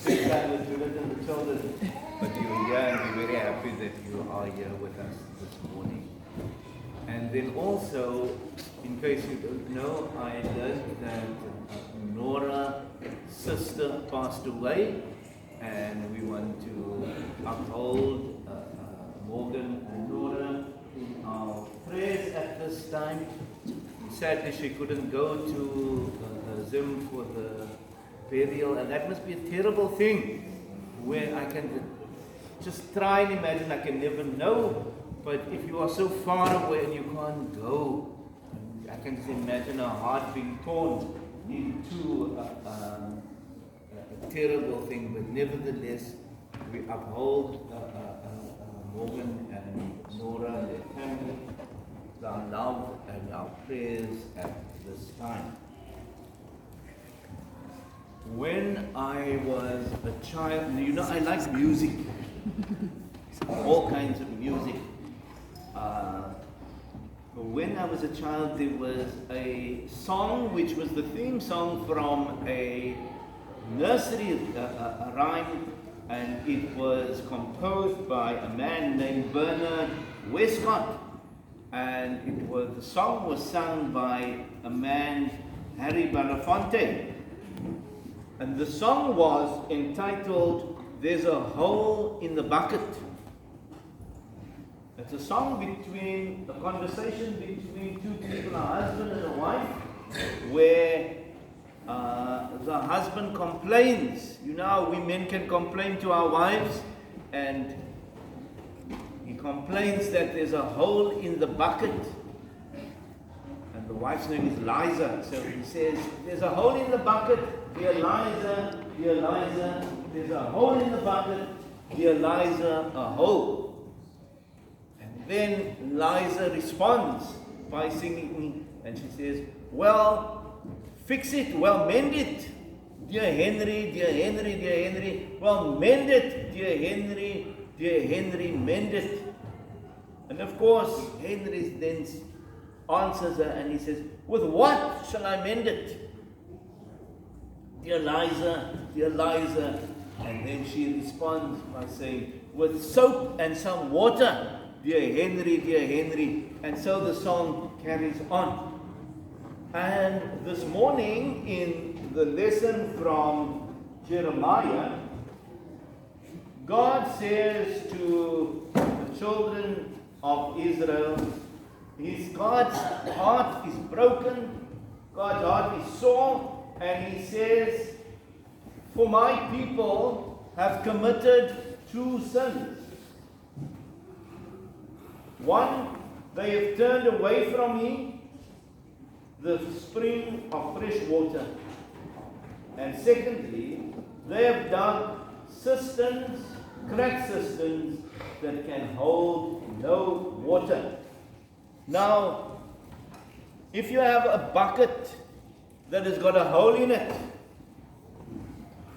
think I was good and the children, but you're here and we're very happy that you are here with us this morning. And then also, in case you don't know, I learned that Nora's sister passed away, and we want to uphold Morgan and Nora in our prayers at this time. Sadly, she couldn't go to Zim for the burial, and that must be a terrible thing, where I can just try and imagine. I can never know, but if you are so far away and you can't go, I can just imagine a heart being torn into a terrible thing. But nevertheless, we uphold Morgan and Nora and their family, our love and our prayers at this time. When I was a child, you know, I like music, all kinds of music. When I was a child, there was a song which was the theme song from a nursery rhyme, and it was composed by a man named Bernard Westcott. And the song was sung by a man, Harry Belafonte. And the song was entitled, "There's a Hole in the Bucket." It's a song a conversation between two people, a husband and a wife, where the husband complains. You know how we men can complain to our wives, and he complains that there's a hole in the bucket. And the wife's name is Liza. So he says, "There's a hole in the bucket, dear Liza, dear Liza. There's a hole in the bucket, dear Liza, a hole." And then Liza responds by singing, and she says, "Well, fix it, well, mend it, dear Henry, dear Henry, dear Henry. Well, mend it, dear Henry, dear Henry, mend it." And of course, Henry then answers her and he says, "With what shall I mend it? Dear Liza, dear Liza." And then she responds by saying, "With soap and some water, dear Henry, dear Henry." And so the song carries on. And this morning in the lesson from Jeremiah, God says to the children of Israel, God's heart is broken, God's heart is sore, and he says, "For my people have committed two sins. One, they have turned away from me, the spring of fresh water. And secondly, they have dug cisterns, cracked cisterns that can hold no water." Now, if you have a bucket that has got a hole in it,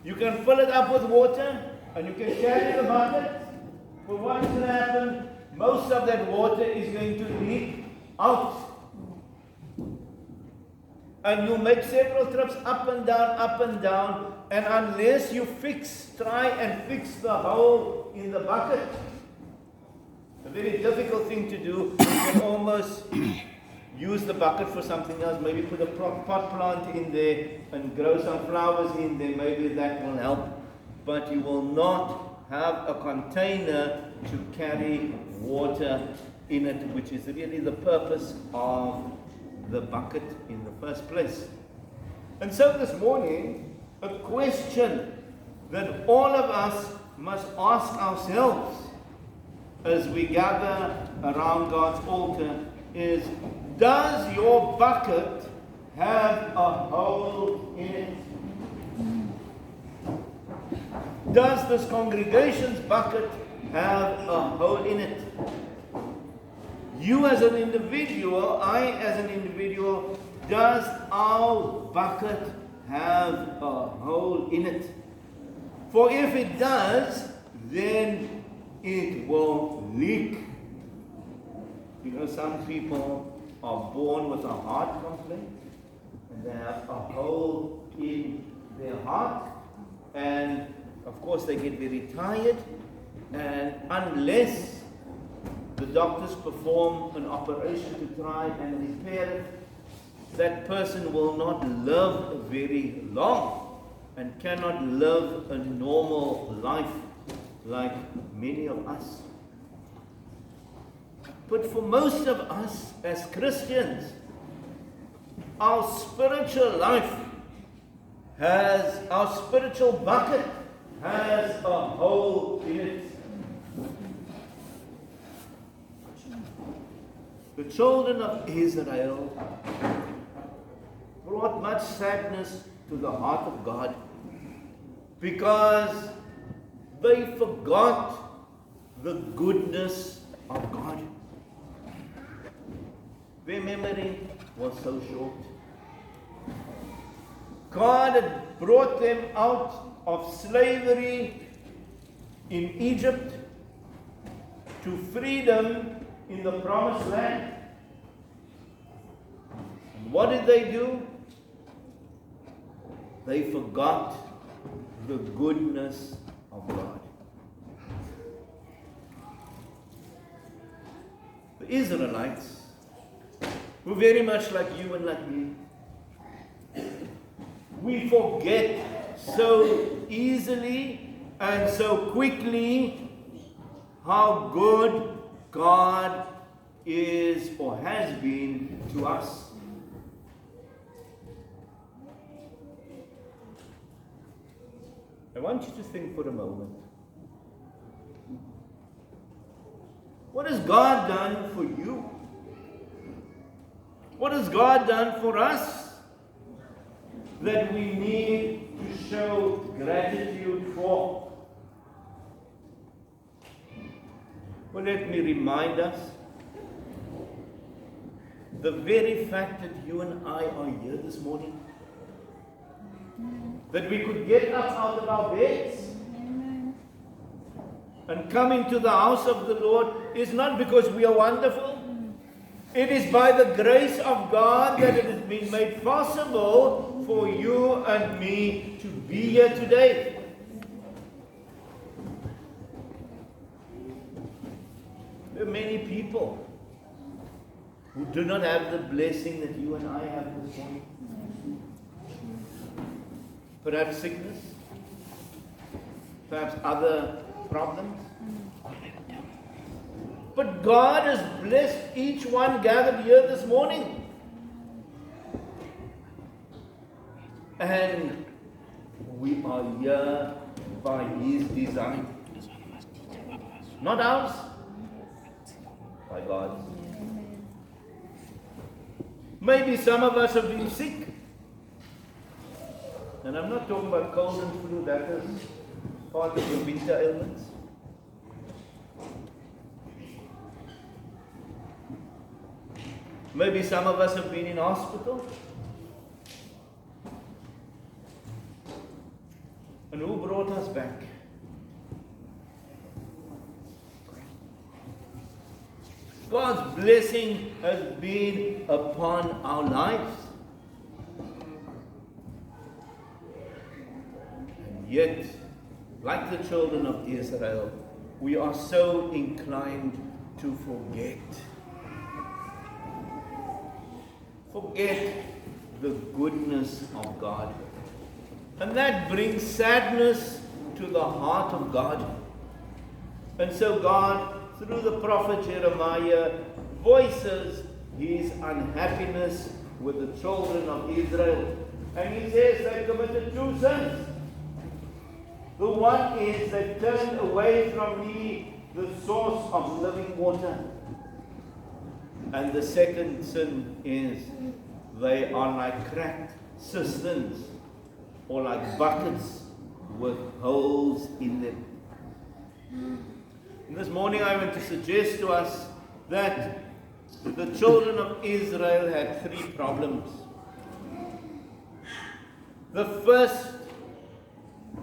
you can fill it up with water and you can carry the bucket, but what's going to happen? Most of that water is going to leak out. And you make several trips up and down, and unless you try and fix the hole in the bucket, a very difficult thing to do. You can almost use the bucket for something else, maybe put a pot plant in there and grow some flowers in there, maybe that will help. But you will not have a container to carry water in it, which is really the purpose of the bucket in the first place. And so this morning, a question that all of us must ask ourselves as we gather around God's altar is, does your bucket have a hole in it? Does this congregation's bucket have a hole in it? You as an individual, I as an individual, does our bucket have a hole in it? For if it does, then it will leak. You know, some people are born with a heart complaint, and they have a hole in their heart, and of course they get very tired, and unless the doctors perform an operation to try and repair it, that person will not live very long and cannot live a normal life like many of us. But for most of us as Christians, our spiritual life our spiritual bucket has a hole in it. The children of Israel brought much sadness to the heart of God because they forgot the goodness of God. Their memory was so short. God had brought them out of slavery in Egypt to freedom in the promised land. And what did they do? They forgot the goodness of God. The Israelites were very much like you and like me. We forget so easily and so quickly how good God is or has been to us. I want you to think for a moment. What has God done for you? What has God done for us that we need to show gratitude for? Well, let me remind us, the very fact that you and I are here this morning, that we could get up out of our beds and come into the house of the Lord is not because we are wonderful. It is by the grace of God that it has been made possible for you and me to be here today. There are many people who do not have the blessing that you and I have this morning. Perhaps sickness, perhaps other problems. But God has blessed each one gathered here this morning. And we are here by His design. Not ours, by God's. Maybe some of us have been sick. And I'm not talking about cold and flu, that is part of the winter ailments. Maybe some of us have been in hospital. And who brought us back? God's blessing has been upon our lives. And yet, like the children of Israel, we are so inclined to forget. Forget the goodness of God. And that brings sadness to the heart of God. And so God, through the prophet Jeremiah, voices his unhappiness with the children of Israel. And he says they committed two sins. The one is they turned away from me, the source of living water. And the second sin is they are like cracked cisterns or like buckets with holes in them. And this morning I want to suggest to us that the children of Israel had three problems. The first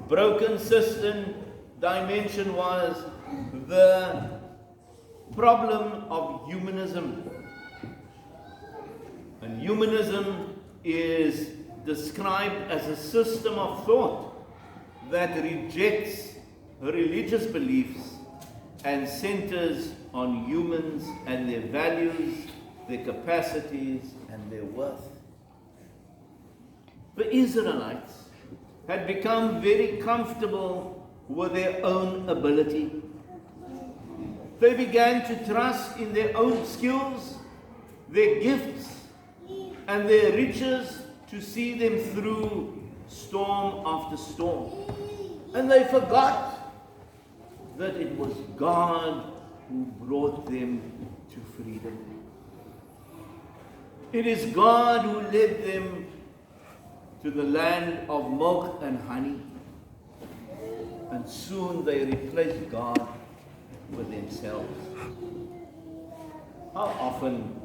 broken cistern dimension was the problem of humanism. And humanism is described as a system of thought that rejects religious beliefs and centers on humans and their values, their capacities, and their worth. The Israelites had become very comfortable with their own ability. They began to trust in their own skills, their gifts, and their riches to see them through storm after storm. And they forgot that it was God who brought them to freedom. It is God who led them to the land of milk and honey. And soon they replaced God with themselves. How often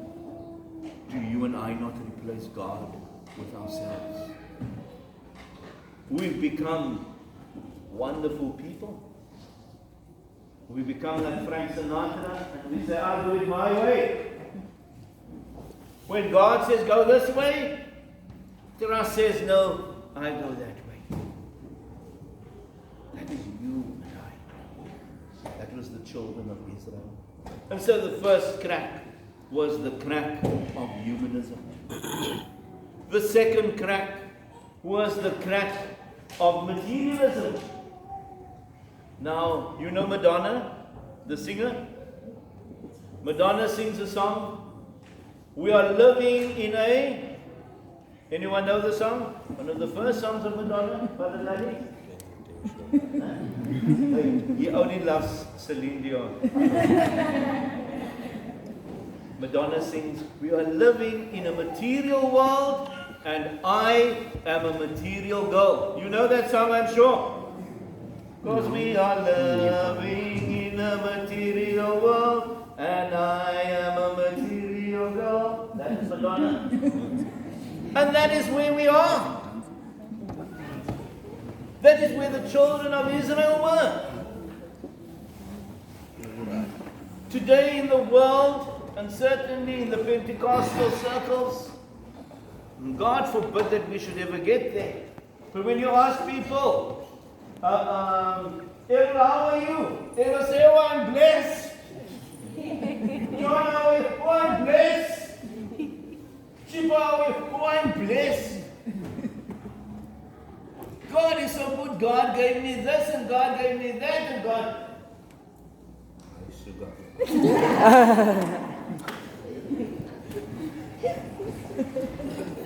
do you and I not replace God with ourselves? We've become wonderful people. We become like Frank Sinatra and we say, I'll do it my way. When God says go this way, Taras says no, I go that way. That is you and I. That was the children of Israel. And so the first crack was the crack of humanism. The second crack was the crack of materialism. Now, you know Madonna, the singer? Madonna sings a song. We are living in a... Anyone know the song? One of the first songs of Madonna, Father Daddy? He only loves Celine Dion. Madonna sings, we are living in a material world and I am a material girl. You know that song, I'm sure. Because we are living in a material world and I am a material girl. That is Madonna. And that is where we are. That is where the children of Israel were. Today in the world, and certainly in the Pentecostal circles, God forbid that we should ever get there. But when you ask people, Eva, how are you? They will say, oh, I'm blessed. Shona, how are you? Oh, I'm blessed. Chipa, how are you? Oh, I'm blessed. God is so good. God gave me this and God gave me that and God...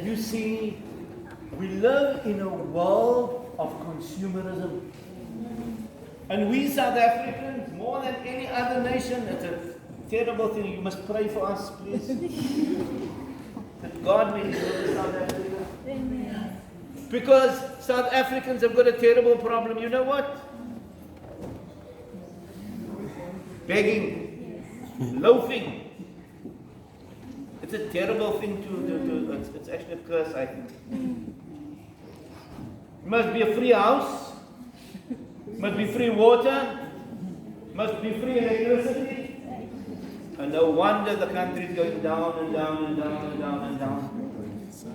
You see, we live in a world of consumerism. And we South Africans, more than any other nation, it's a terrible thing. You must pray for us, please. That God may deliver South Africa. Amen. Because South Africans have got a terrible problem. You know what? Begging, loafing. It's a terrible thing to it's actually a curse, I think. Must be a free house, must be free water, must be free electricity. And no wonder the country is going down and down and down and down and down.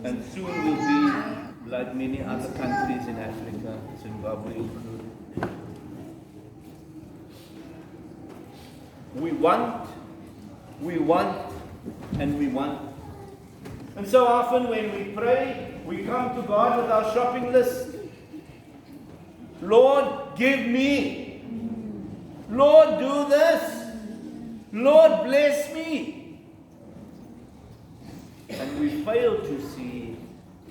And soon we'll be like many other countries in Africa, Zimbabwe included. We want, and we want. And so often when we pray, we come to God with our shopping list. Lord, give me. Lord, do this. Lord, bless me. And we fail to see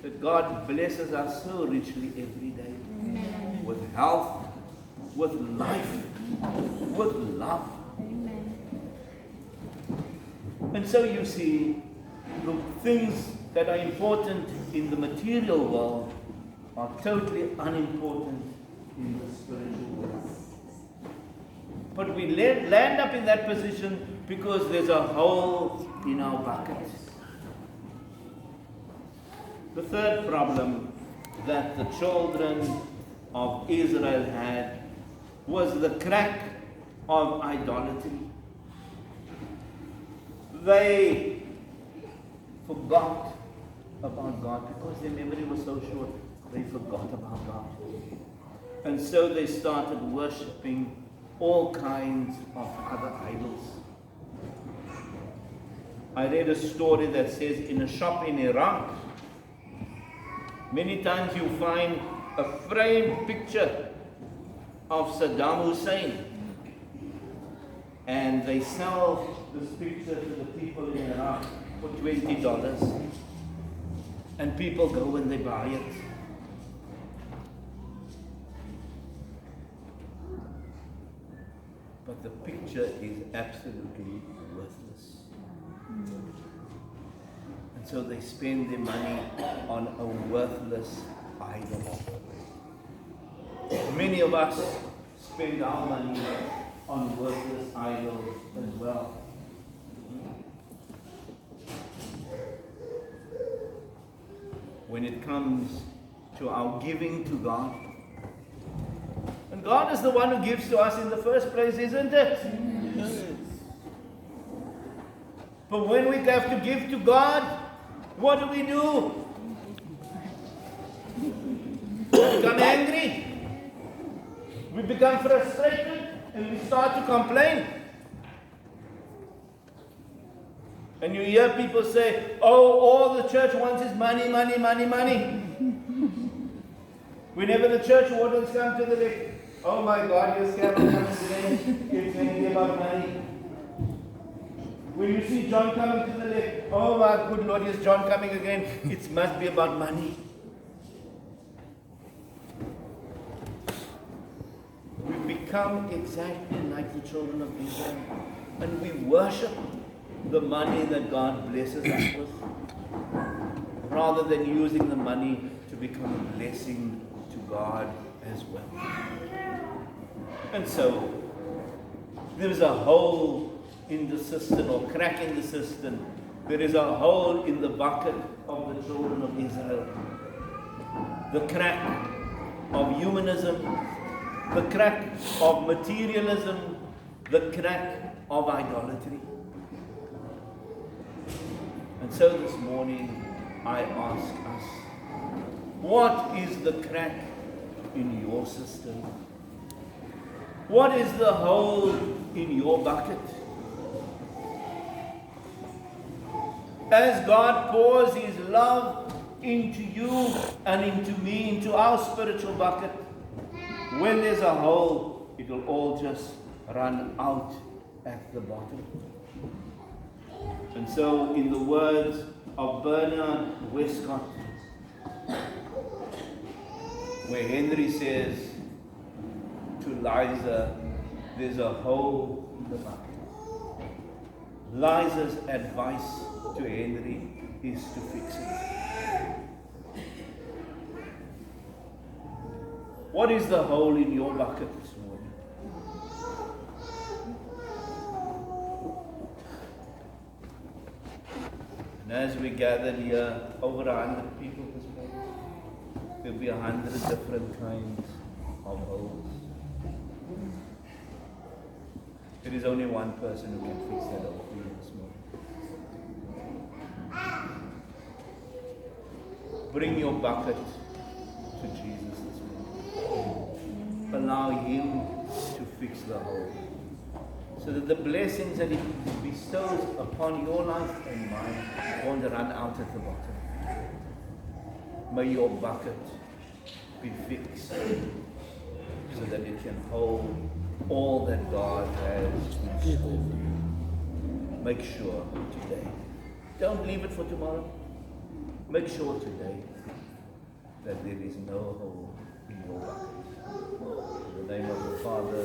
that God blesses us so richly every day. Amen. With health, with life, with love. Amen. And so you see, the things that are important in the material world are totally unimportant in the spiritual world. But we land up in that position because there's a hole in our bucket. The third problem that the children of Israel had was the crack of idolatry. They forgot about God because their memory was so short. They forgot about God. And so they started worshipping all kinds of other idols. I read a story that says in a shop in Iraq, many times you find a framed picture of Saddam Hussein, and they sell this picture to the people in Iraq for $20, and people go and they buy it. But the picture is absolutely worthless. And so they spend their money on a worthless idol. Many of us spend our money on worthless idols as well. When it comes to our giving to God, and God is the one who gives to us in the first place, isn't it? Yes. But when we have to give to God, what do? We become angry. We become frustrated and we start to complain. And you hear people say, oh, all the church wants is money, money, money, money. Whenever the church wardens come to the left, oh my God, your scammer comes again, it's going to be about money. When you see John coming to the left, oh my good Lord, is John coming again, it must be about money. We become exactly like the children of Israel, and we worship the money that God blesses us with, rather than using the money to become a blessing to God as well. And so, there is a hole in the cistern, or crack in the cistern. There is a hole in the bucket of the children of Israel. The crack of humanism, the crack of materialism, the crack of idolatry. And so this morning, I ask us, what is the crack in your cistern? What is the hole in your bucket? As God pours His love into you and into me, into our spiritual bucket, when there's a hole, it will all just run out at the bottom. And so, in the words of Bernard Westcott, where Henry says to Liza, there's a hole in the bucket. Liza's advice to Henry is to fix it. What is the hole in your bucket this morning? And as we gathered here, over 100 people this morning, there'll be 100 different kinds of holes. There is only one person who can fix that hole for you this morning. Bring your bucket to Jesus this morning. Allow Him to fix the hole, so that the blessings that He bestows upon your life and mine won't run out at the bottom. May your bucket be fixed so that it can hold all that God has in store for you. Make sure today. Don't leave it for tomorrow. Make sure today that there is no hole in your bucket. In the name of the Father,